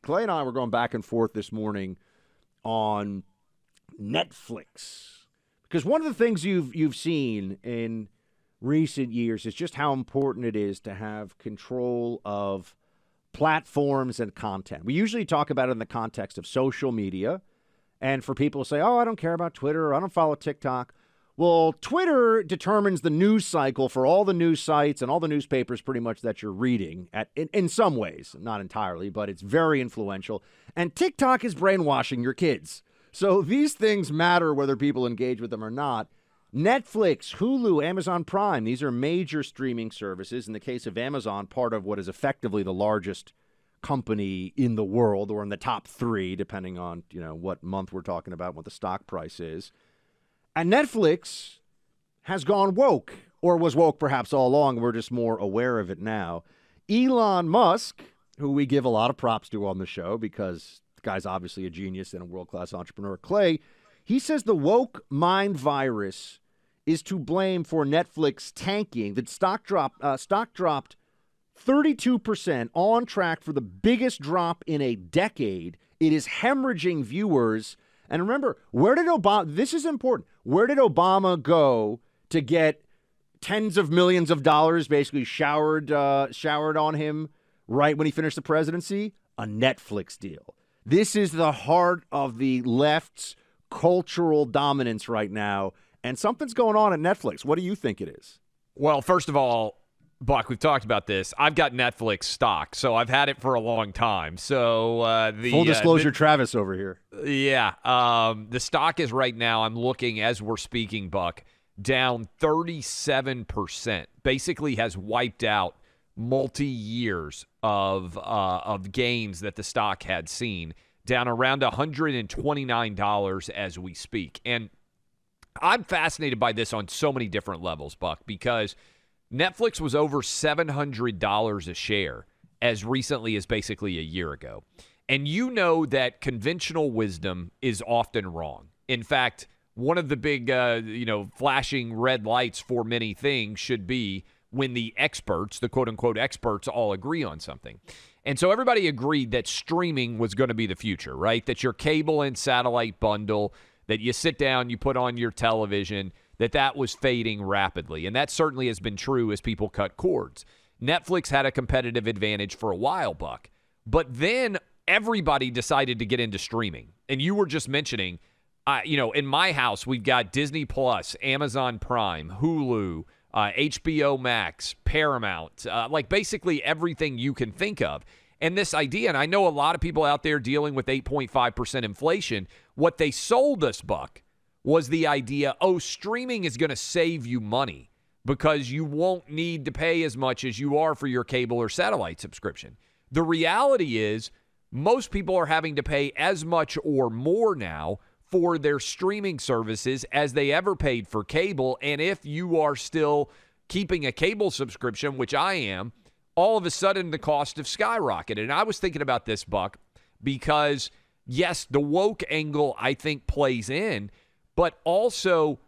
Clay and I were going back and forth this morning on Netflix. Because one of the things you've seen in recent years is just how important it is to have control of platforms and content. We usually talk about it in the context of social media. And for people to say, oh, I don't care about Twitter, or I don't follow TikTok. Well, Twitter determines the news cycle for all the news sites and all the newspapers pretty much that you're reading in some ways, not entirely, but it's very influential. And TikTok is brainwashing your kids. So these things matter whether people engage with them or not. Netflix, Hulu, Amazon Prime, these are major streaming services. In the case of Amazon, part of what is effectively the largest company in the world, or in the top 3, depending on what month we're talking about, what the stock price is. And Netflix has gone woke, or was woke perhaps all along. We're just more aware of it now. Elon Musk, who we give a lot of props to on the show because the guy's obviously a genius and a world-class entrepreneur. Clay, he says the woke mind virus is to blame for Netflix tanking. The stock dropped 32%, on track for the biggest drop in a decade. It is hemorrhaging viewers. And remember, this is important, where did Obama go to get tens of millions of dollars basically showered on him right when he finished the presidency? A Netflix deal. This is the heart of the left's cultural dominance right now, and something's going on at Netflix. What do you think it is? Well, first of all, Buck, we've talked about this. I've got Netflix stock, so I've had it for a long time. So full disclosure, Travis over here. Yeah, the stock is right now, I'm looking as we're speaking, Buck, down 37%. Basically has wiped out multi-years of gains that the stock had seen, down around $129 as we speak. And I'm fascinated by this on so many different levels, Buck, because Netflix was over $700 a share as recently as basically a year ago. And you know that conventional wisdom is often wrong. In fact, one of the big, flashing red lights for many things should be when the experts, the quote-unquote experts, all agree on something. And so everybody agreed that streaming was going to be the future, right? That your cable and satellite bundle, that you sit down, you put on your television, that was fading rapidly. And that certainly has been true as people cut cords. Netflix had a competitive advantage for a while, Buck. But then everybody decided to get into streaming. And you were just mentioning, in my house, we've got Disney Plus, Amazon Prime, Hulu, HBO Max, Paramount, like basically everything you can think of. And this idea, and I know a lot of people out there dealing with 8.5% inflation, what they sold us, Buck, was the idea, streaming is going to save you money because you won't need to pay as much as you are for your cable or satellite subscription. The reality is most people are having to pay as much or more now for their streaming services as they ever paid for cable. And if you are still keeping a cable subscription, which I am, all of a sudden the cost have skyrocketed. And I was thinking about this, Buck, because yes, the woke angle I think plays in, but also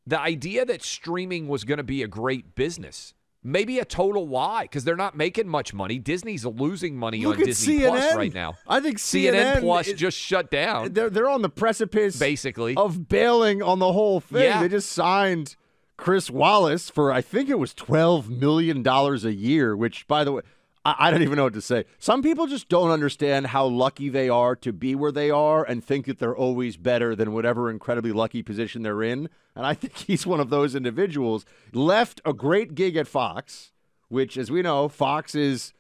the idea that streaming was going to be a great business. Maybe a total lie because they're not making much money. Disney's losing money on Disney CNN. Plus right now. I think CNN Plus just shut down. They're on the precipice basically of bailing on the whole thing. Yeah. They just signed Chris Wallace for, I think it was $12 million a year, which, by the way, I don't even know what to say. Some people just don't understand how lucky they are to be where they are and think that they're always better than whatever incredibly lucky position they're in. And I think he's one of those individuals. Left a great gig at Fox, which, as we know, Fox is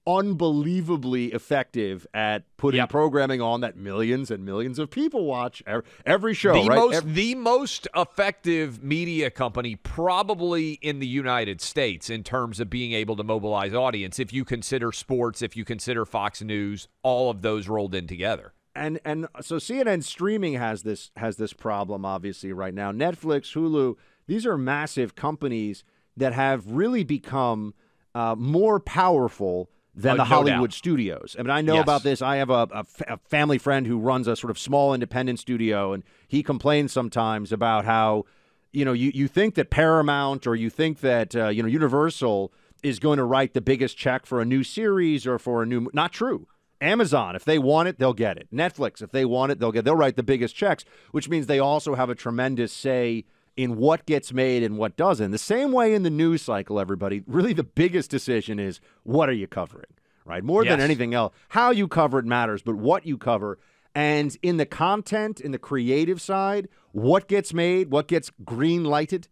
unbelievably effective at putting programming on that millions and millions of people watch every show. The most effective media company probably in the United States in terms of being able to mobilize audience, if you consider sports, if you consider Fox News, all of those rolled in together. And so CNN streaming has this problem, obviously, right now. Netflix, Hulu, these are massive companies that have really become more powerful than the Hollywood studios. I mean, I know about this. I have a family friend who runs a sort of small independent studio, and he complains sometimes about how, you think that Paramount or you think that, Universal is going to write the biggest check for a new series or for a new – not true. Amazon, if they want it, they'll get it. Netflix, if they want it, they'll write the biggest checks, which means they also have a tremendous say in what gets made and what doesn't. The same way in the news cycle, everybody, really the biggest decision is what are you covering, right? More than anything else, how you cover it matters, but what you cover. And in the content, in the creative side, what gets made, what gets green-lighted,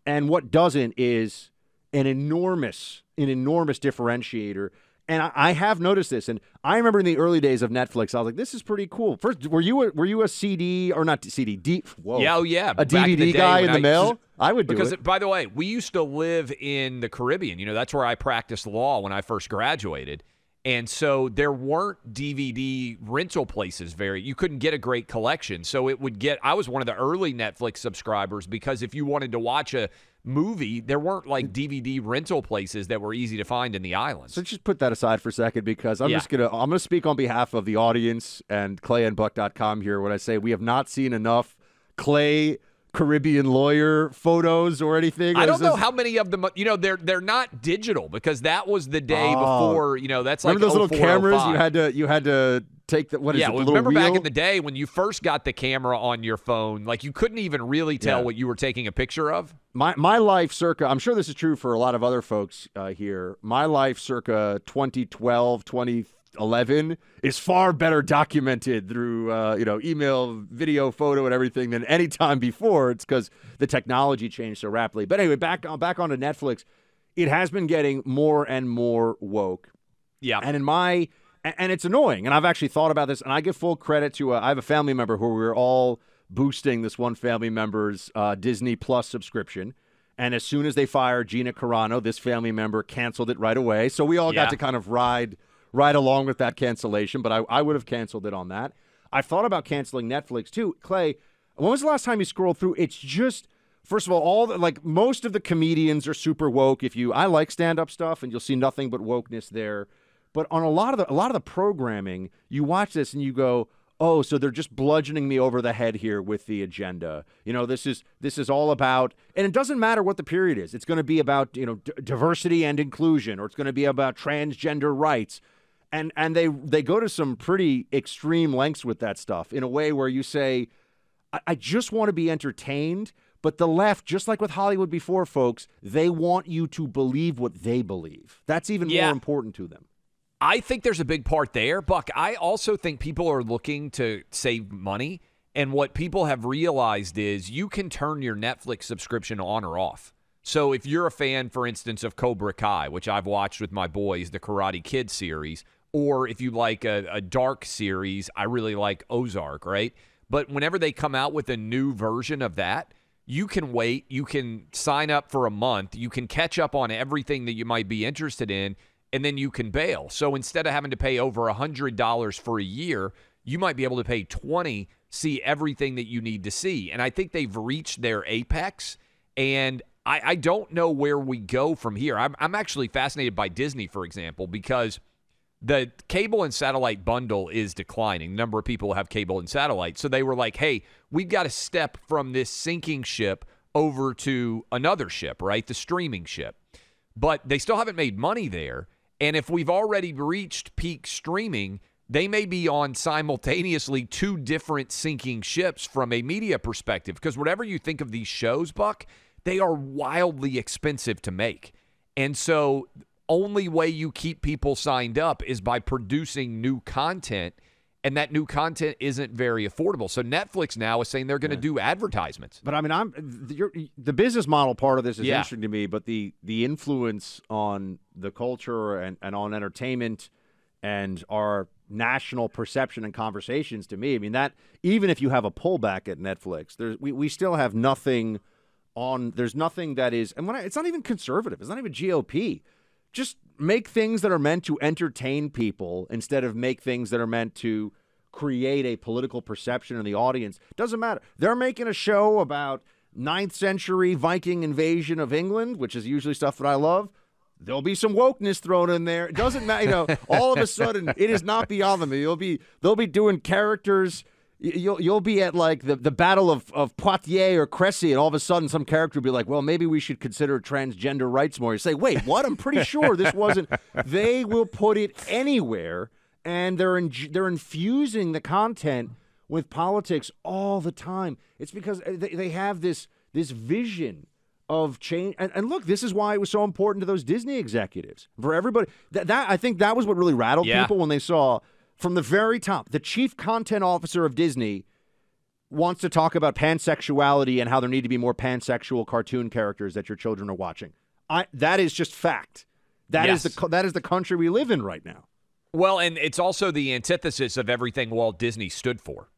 and what doesn't is an enormous differentiator. And I have noticed this, and I remember in the early days of Netflix, I was like, "This is pretty cool." First, were you a CD or not CD? A DVD guy in the mail. I would do it because, by the way, we used to live in the Caribbean. That's where I practiced law when I first graduated, and so there weren't DVD rental places. You couldn't get a great collection, so I was one of the early Netflix subscribers because if you wanted to watch a movie, there weren't like DVD rental places that were easy to find in the islands. So just put that aside for a second because I'm gonna speak on behalf of the audience and clayandbuck.com here when I say we have not seen enough Clay Caribbean lawyer photos or anything. I don't know how many of them, they're not digital because that was the day before, that's like remember those little cameras you had to take the remember back in the day when you first got the camera on your phone, like you couldn't even really tell what you were taking a picture of. My life circa, I'm sure this is true for a lot of other folks here, my life circa 2012, 2011 is far better documented through email, video, photo, and everything than any time before. It's because the technology changed so rapidly. But anyway, back onto Netflix, it has been getting more and more woke. Yeah. And it's annoying. And I've actually thought about this, and I give full credit to I have a family member who we're all boosting this one family member's Disney Plus subscription. And as soon as they fired Gina Carano, this family member canceled it right away. So we all got to kind of ride along with that cancellation, but I would have canceled it on that. I thought about canceling Netflix too. Clay, when was the last time you scrolled through? It's just, first of all, most of the comedians are super woke. I like stand-up stuff, and you'll see nothing but wokeness there. But on a lot of the programming, you watch this and you go, oh, so they're just bludgeoning me over the head here with the agenda. This is all about, and it doesn't matter what the period is. It's going to be about diversity and inclusion, or it's going to be about transgender rights. And they go to some pretty extreme lengths with that stuff in a way where you say, I just want to be entertained. But the left, just like with Hollywood before, folks, they want you to believe what they believe. That's even more important to them. I think there's a big part there, Buck. I also think people are looking to save money. And what people have realized is you can turn your Netflix subscription on or off. So if you're a fan, for instance, of Cobra Kai, which I've watched with my boys, the Karate Kid series, or if you like a dark series, I really like Ozark, right? But whenever they come out with a new version of that, you can wait. You can sign up for a month. You can catch up on everything that you might be interested in, and then you can bail. So instead of having to pay over $100 for a year, you might be able to pay $20, see everything that you need to see. And I think they've reached their apex, and I don't know where we go from here. I'm actually fascinated by Disney, for example, because the cable and satellite bundle is declining. The number of people who have cable and satellite. So they were like, hey, we've got to step from this sinking ship over to another ship, right? The streaming ship. But they still haven't made money there. And if we've already reached peak streaming, they may be on simultaneously two different sinking ships from a media perspective. Because whatever you think of these shows, Buck, they are wildly expensive to make. And so only way you keep people signed up is by producing new content, and that new content isn't very affordable. So Netflix now is saying they're going to do advertisements. But I mean, the business model part of this is interesting to me, but the influence on the culture and on entertainment and our national perception and conversations, to me, I mean, that even if you have a pullback at Netflix, we still have nothing on. There's nothing that is, and it's not even conservative. It's not even GOP. Just make things that are meant to entertain people instead of make things that are meant to create a political perception in the audience. Doesn't matter. They're making a show about 9th century Viking invasion of England, which is usually stuff that I love. There'll be some wokeness thrown in there. It doesn't matter. All of a sudden, it is not beyond them. They'll be doing characters, You'll be at like the Battle of Poitiers or Crécy, and all of a sudden some character will be like, well, maybe we should consider transgender rights more. You say, wait, what? I'm pretty sure this wasn't. They will put it anywhere, and they're infusing the content with politics all the time. It's because they have this vision of change. And look, this is why it was so important to those Disney executives. For everybody, that I think that was what really rattled people when they saw from the very top, the chief content officer of Disney wants to talk about pansexuality and how there need to be more pansexual cartoon characters that your children are watching. That is just fact. That is the country we live in right now. Well, and it's also the antithesis of everything Walt Disney stood for.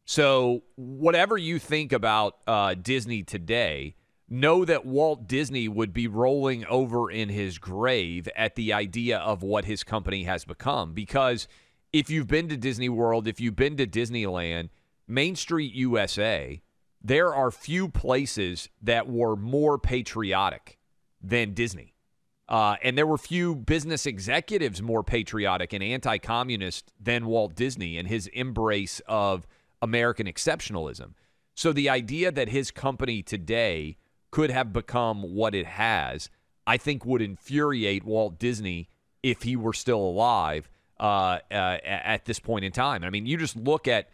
So whatever you think about Disney today, know that Walt Disney would be rolling over in his grave at the idea of what his company has become. Because if you've been to Disney World, if you've been to Disneyland, Main Street USA, there are few places that were more patriotic than Disney. And there were few business executives more patriotic and anti-communist than Walt Disney and his embrace of American exceptionalism. So the idea that his company today could have become what it has, I think would infuriate Walt Disney if he were still alive at this point in time. I mean, you just look at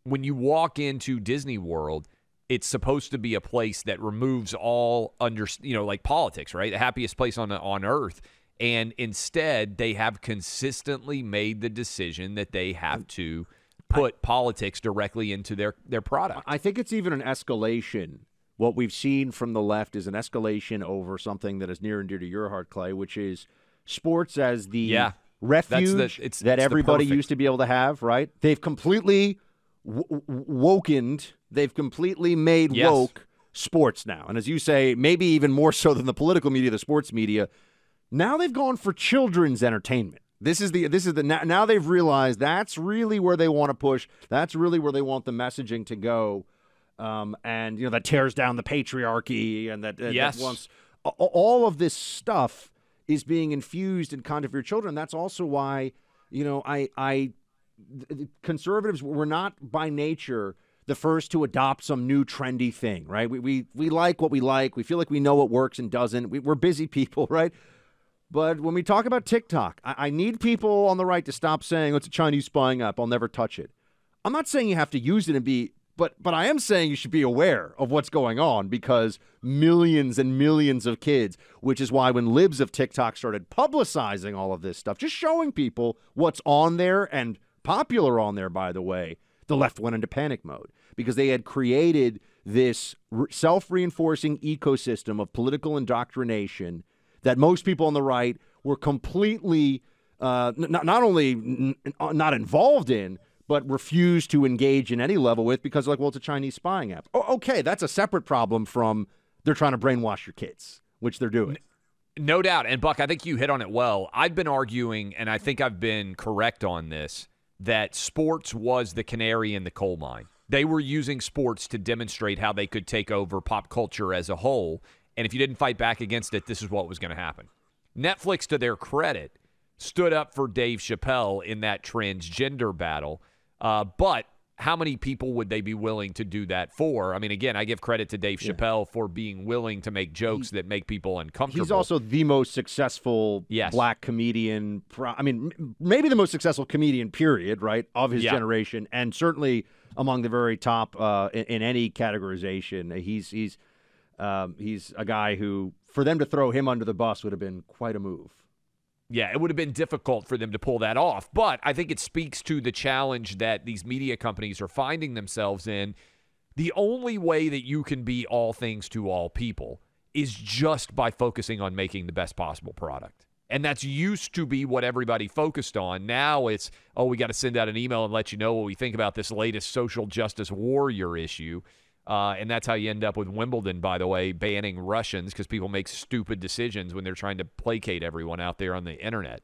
when you walk into Disney World, it's supposed to be a place that removes all like politics, right? The happiest place on earth. And instead, they have consistently made the decision that they have to put politics directly into their product. I think it's even an escalation. What we've seen from the left is an escalation over something that is near and dear to your heart, Clay, which is sports as the refuge that everybody used to be able to have, right? They've completely wokened. They've completely made woke sports now. And as you say, maybe even more so than the political media, the sports media, now they've gone for children's entertainment. Now they've realized that's really where they want to push. That's really where they want the messaging to go. And that tears down the patriarchy and that wants all of this stuff is being infused in content for your children. That's also why, conservatives were not by nature the first to adopt some new trendy thing, right? We like what we like. We feel like we know what works and doesn't. We're busy people, right? But when we talk about TikTok, I need people on the right to stop saying, it's a Chinese spying app, I'll never touch it. I'm not saying you have to use it and be, but I am saying you should be aware of what's going on because millions and millions of kids, which is why when libs of TikTok started publicizing all of this stuff, just showing people what's on there and popular on there, by the way, the left went into panic mode because they had created this self-reinforcing ecosystem of political indoctrination that most people on the right were completely not only not involved in, but refused to engage in any level with because, it's a Chinese spying app. Okay, that's a separate problem from they're trying to brainwash your kids, which they're doing. No doubt. And, Buck, I think you hit on it well. I've been arguing, and I think I've been correct on this, that sports was the canary in the coal mine. They were using sports to demonstrate how they could take over pop culture as a whole. And if you didn't fight back against it, this is what was going to happen. Netflix, to their credit, stood up for Dave Chappelle in that transgender battle. But how many people would they be willing to do that for? I mean, again, I give credit to Dave Chappelle for being willing to make jokes that make people uncomfortable. He's also the most successful black comedian. Maybe the most successful comedian, period, right, of his generation, and certainly among the very top in any categorization. He's a guy who, for them to throw him under the bus would have been quite a move. Yeah, it would have been difficult for them to pull that off. But I think it speaks to the challenge that these media companies are finding themselves in. The only way that you can be all things to all people is just by focusing on making the best possible product. And that's used to be what everybody focused on. Now it's, we got to send out an email and let you know what we think about this latest social justice warrior issue. And that's how you end up with Wimbledon, by the way, banning Russians because people make stupid decisions when they're trying to placate everyone out there on the internet.